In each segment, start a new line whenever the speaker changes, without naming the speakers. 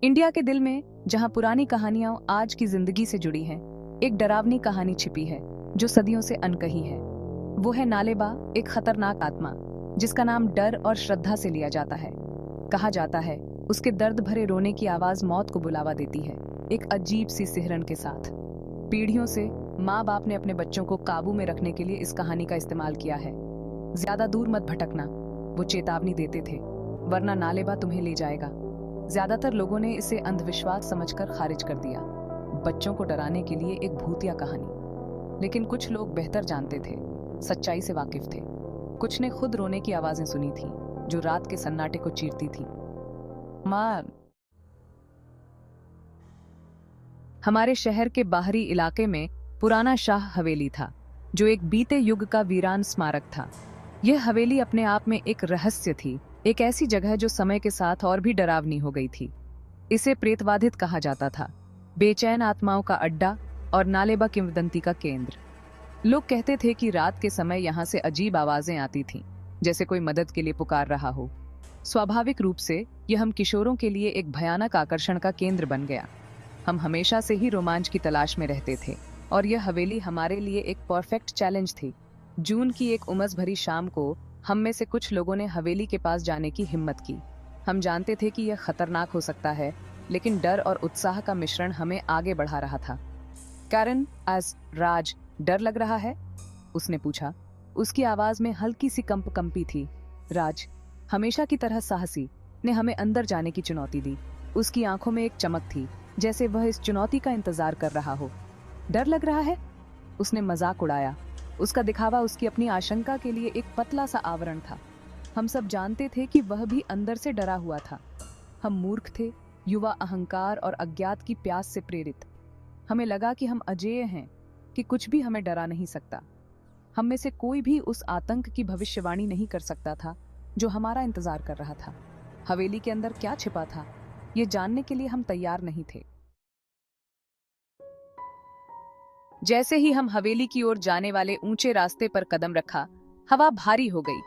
India के दिल में, जहां पुरानी कहानियां आज की जिंदगी से जुड़ी हैं, एक डरावनी कहानी छिपी है जो सदियों से अनकही है। वो है नालेबा, एक खतरनाक आत्मा जिसका नाम डर और श्रद्धा से लिया जाता है। कहा जाता है उसके दर्द भरे रोने की आवाज मौत को बुलावा देती है, एक अजीब सी सिहरन के साथ। पीढ़ियों से माँ बाप ने अपने बच्चों को काबू में रखने के लिए इस कहानी का इस्तेमाल किया है। ज्यादा दूर मत भटकना, वो चेतावनी देते थे, वरना नालेबा तुम्हें ले जाएगा। ज्यादातर लोगों ने इसे अंधविश्वास समझकर खारिज कर दिया, बच्चों को डराने के लिए एक भूतिया कहानी। लेकिन कुछ लोग बेहतर जानते थे, सच्चाई से वाकिफ थे। कुछ ने खुद रोने की आवाजें सुनी थी जो रात के सन्नाटे को चीरती थी। मां, हमारे शहर के बाहरी इलाके में पुराना शाह हवेली था, जो एक बीते युग का वीरान स्मारक था। यह हवेली अपने आप में एक रहस्य थी, एक ऐसी जगह जो समय के साथ और भी डरावनी हो गई थी। इसे प्रेतवाधित कहा जाता था, बेचैन आत्माओं का अड्डा और नालेबा किंवदंती का केंद्र। लोग कहते थे कि रात के समय यहाँ से अजीब आवाजें आती थीं, जैसे कोई मदद के लिए पुकार रहा हो। स्वाभाविक रूप से यह हम किशोरों के लिए एक भयानक आकर्षण का केंद्र बन गया। हम हमेशा से ही रोमांच की तलाश में रहते थे और यह हवेली हमारे लिए एक परफेक्ट चैलेंज थी। जून की एक उमस भरी शाम को हम में से कुछ लोगों ने हवेली के पास जाने की हिम्मत की। हम जानते थे कि यह खतरनाक हो सकता है, लेकिन डर और उत्साह का मिश्रण हमें आगे बढ़ा रहा था। कारण आज राज, डर लग रहा है? उसने पूछा। उसकी आवाज में हल्की सी कंपी थी। राज, हमेशा की तरह साहसी, ने हमें अंदर जाने की चुनौती दी। उसकी आंखों में एक चमक थी, जैसे वह इस चुनौती का इंतजार कर रहा हो। डर लग रहा है? उसने मजाक उड़ाया। उसका दिखावा उसकी अपनी आशंका के लिए एक पतला सा आवरण था। हम सब जानते थे कि वह भी अंदर से डरा हुआ था। हम मूर्ख थे, युवा अहंकार और अज्ञात की प्यास से प्रेरित। हमें लगा कि हम अजेय हैं, कि कुछ भी हमें डरा नहीं सकता। हम में से कोई भी उस आतंक की भविष्यवाणी नहीं कर सकता था जो हमारा इंतजार कर रहा था। हवेली के अंदर क्या छिपा था, ये जानने के लिए हम तैयार नहीं थे। जैसे ही हम हवेली की ओर जाने वाले ऊंचे रास्ते पर कदम रखा, हवा भारी हो गई।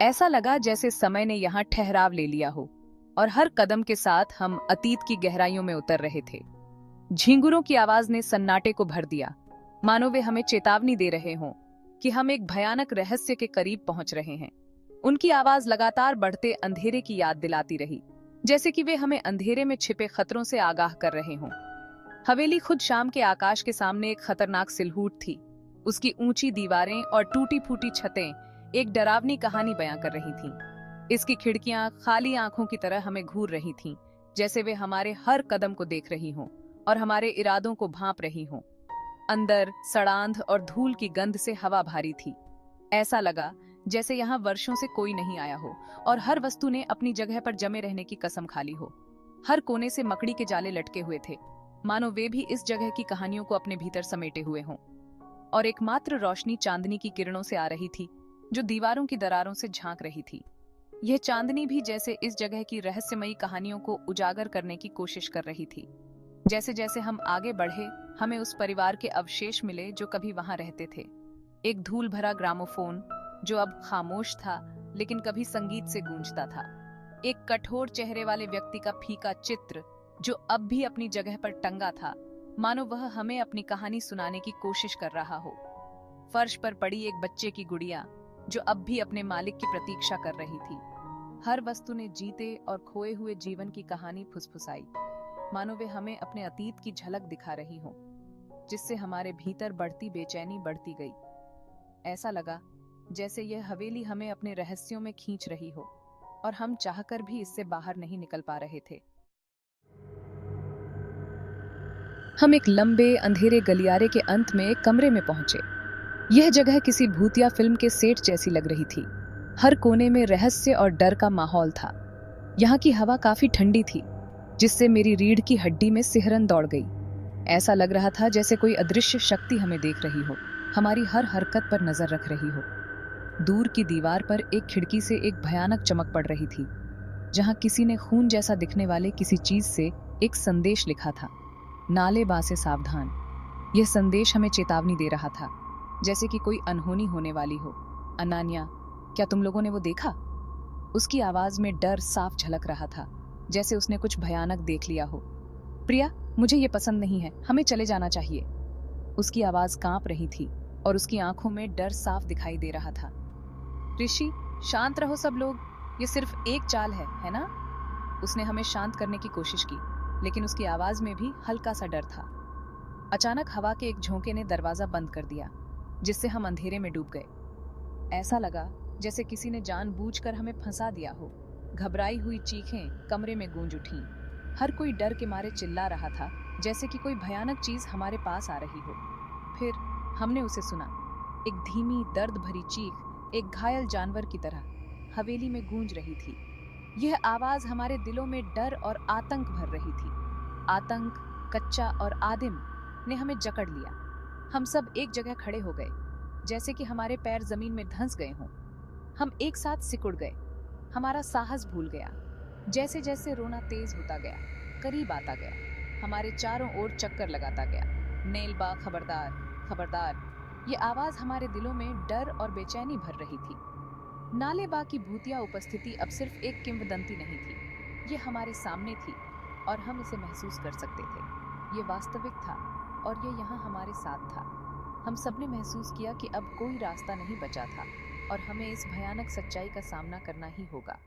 ऐसा लगा जैसे समय ने यहाँ ठहराव ले लिया हो, और हर कदम के साथ हम अतीत की गहराइयों में उतर रहे थे। झींगुरों की आवाज ने सन्नाटे को भर दिया, मानो वे हमें चेतावनी दे रहे हों कि हम एक भयानक रहस्य के करीब पहुंच रहे हैं। उनकी आवाज लगातार बढ़ते अंधेरे की याद दिलाती रही, जैसे कि वे हमें अंधेरे में छिपे खतरों से आगाह कर रहे हों। हवेली खुद शाम के आकाश के सामने एक खतरनाक सिलहूट थी। उसकी ऊंची दीवारें और टूटी फूटी छतें एक डरावनी कहानी बयां कर रही थीं। इसकी खिड़कियां खाली आंखों की तरह हमें घूर रही थीं, जैसे वे हमारे हर कदम को देख रही हों और हमारे इरादों को भांप रही हों। अंदर सड़ांध और धूल की गंध से हवा भारी थी। ऐसा लगा जैसे यहाँ वर्षों से कोई नहीं आया हो और हर वस्तु ने अपनी जगह पर जमे रहने की कसम खा ली हो। हर कोने से मकड़ी के जाले लटके हुए थे, मानो वे भी इस जगह की कहानियों को अपने भीतर समेटे हुए हों। और एकमात्र रोशनी चांदनी की किरणों से आ रही थी, जो दीवारों की दरारों से झांक रही थी। यह चांदनी भी जैसे इस जगह की रहस्यमयी कहानियों को उजागर करने की कोशिश कर रही थी। जैसे जैसे हम आगे बढ़े, हमें उस परिवार के अवशेष मिले जो कभी वहां रहते थे। एक धूल भरा ग्रामोफोन जो अब खामोश था, लेकिन कभी संगीत से गूंजता था। एक कठोर चेहरे वाले व्यक्ति का फीका चित्र जो अब भी अपनी जगह पर टंगा था, मानो वह हमें अपनी कहानी सुनाने की कोशिश कर रहा हो। फर्श पर पड़ी एक बच्चे की गुड़िया जो अब भी अपने मालिक की प्रतीक्षा कर रही थी। हर वस्तु ने जीते और खोए हुए जीवन की कहानी फुसफुसाई, मानो वे हमें अपने अतीत की झलक दिखा रही हो, जिससे हमारे भीतर बढ़ती बेचैनी बढ़ती गई। ऐसा लगा जैसे यह हवेली हमें अपने रहस्यों में खींच रही हो और हम चाहकर भी इससे बाहर नहीं निकल पा रहे थे। हम एक लंबे अंधेरे गलियारे के अंत में एक कमरे में पहुंचे। यह जगह किसी भूतिया फिल्म के सेट जैसी लग रही थी। हर कोने में रहस्य और डर का माहौल था। यहाँ की हवा काफी ठंडी थी, जिससे मेरी रीढ़ की हड्डी में सिहरन दौड़ गई। ऐसा लग रहा था जैसे कोई अदृश्य शक्ति हमें देख रही हो, हमारी हर हरकत पर नजर रख रही हो। दूर की दीवार पर एक खिड़की से एक भयानक चमक पड़ रही थी, जहां किसी ने खून जैसा दिखने वाले किसी चीज से एक संदेश लिखा था, नालेबा से सावधान। यह संदेश हमें चेतावनी दे रहा था, जैसे कि कोई अनहोनी होने वाली हो। अनान्या, क्या तुम लोगों ने वो देखा? उसकी आवाज में डर साफ झलक रहा था। जैसे उसने कुछ भयानक देख लिया हो। प्रिया, मुझे ये पसंद नहीं है, हमें चले जाना चाहिए। उसकी आवाज कांप रही थी और उसकी आंखों में डर साफ दिखाई दे रहा था। ऋषि, शांत रहो सब लोग, ये सिर्फ एक चाल है ना? उसने हमें शांत करने की कोशिश की, लेकिन उसकी आवाज में भी हल्का सा डर था। अचानक हवा के एक झोंके ने दरवाजा बंद कर दिया, जिससे हम अंधेरे में डूब गए। ऐसा लगा जैसे किसी ने जानबूझकर हमें फंसा दिया हो। घबराई हुई चीखें कमरे में गूंज उठी। हर कोई डर के मारे चिल्ला रहा था, जैसे कि कोई भयानक चीज हमारे पास आ रही हो। फिर हमने उसे सुना, एक धीमी दर्द भरी चीख, एक घायल जानवर की तरह हवेली में गूंज रही थी। यह आवाज हमारे दिलों में डर और आतंक भर रही थी। आतंक, कच्चा और आदिम, ने हमें जकड़ लिया। हम सब एक जगह खड़े हो गए, जैसे कि हमारे पैर जमीन में धंस गए हों। हम एक साथ सिकुड़ गए, हमारा साहस भूल गया। जैसे जैसे रोना तेज होता गया, करीब आता गया, हमारे चारों ओर चक्कर लगाता गया। नेलबा, खबरदार, खबरदार। ये आवाज हमारे दिलों में डर और बेचैनी भर रही थी। नालेबा की भूतिया उपस्थिति अब सिर्फ एक किंवदंती नहीं थी, ये हमारे सामने थी और हम इसे महसूस कर सकते थे। ये वास्तविक था और ये यहाँ हमारे साथ था। हम सबने महसूस किया कि अब कोई रास्ता नहीं बचा था और हमें इस भयानक सच्चाई का सामना करना ही होगा।